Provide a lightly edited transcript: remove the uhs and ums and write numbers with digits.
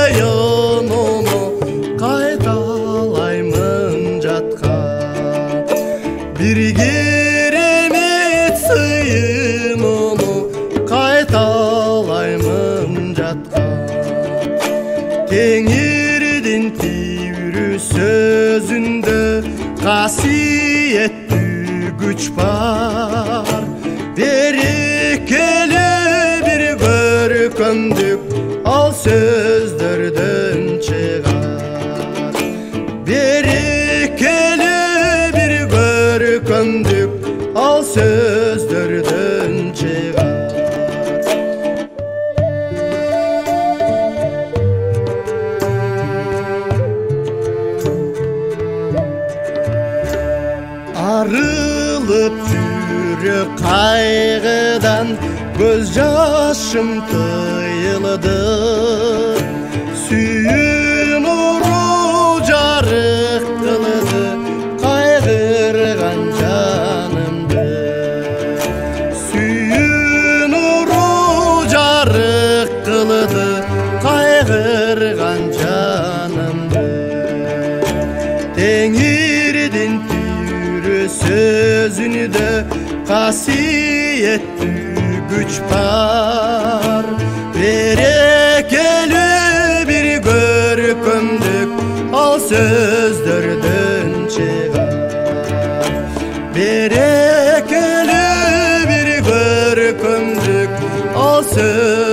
сыйын оны кайталаймын жатқа. Бір керемет сыйын оны кайталаймын жатқа. Теңирдин түйрү сөзүндө касиеттүү күч бар. Берекелі бір көркөмдүк ал сөздөрдөн чыгар. Берекелі бір көркөмдүк ал сөздөрдөн чыгар. Арылып жүрек кайгыдан көз жашым тыйылды. Сүйүү нуру жарык кылды кайгырган жанымды. Сүйүү нуру жарык кылды кайгырган жанымды. Теңирдин сөзүндө касиеттүү күч бар. Берекелүү бір көркөмдүк ал сөздөрдөн чыгар. Берекелүү бір көркөмдүк ал сөздөрдөн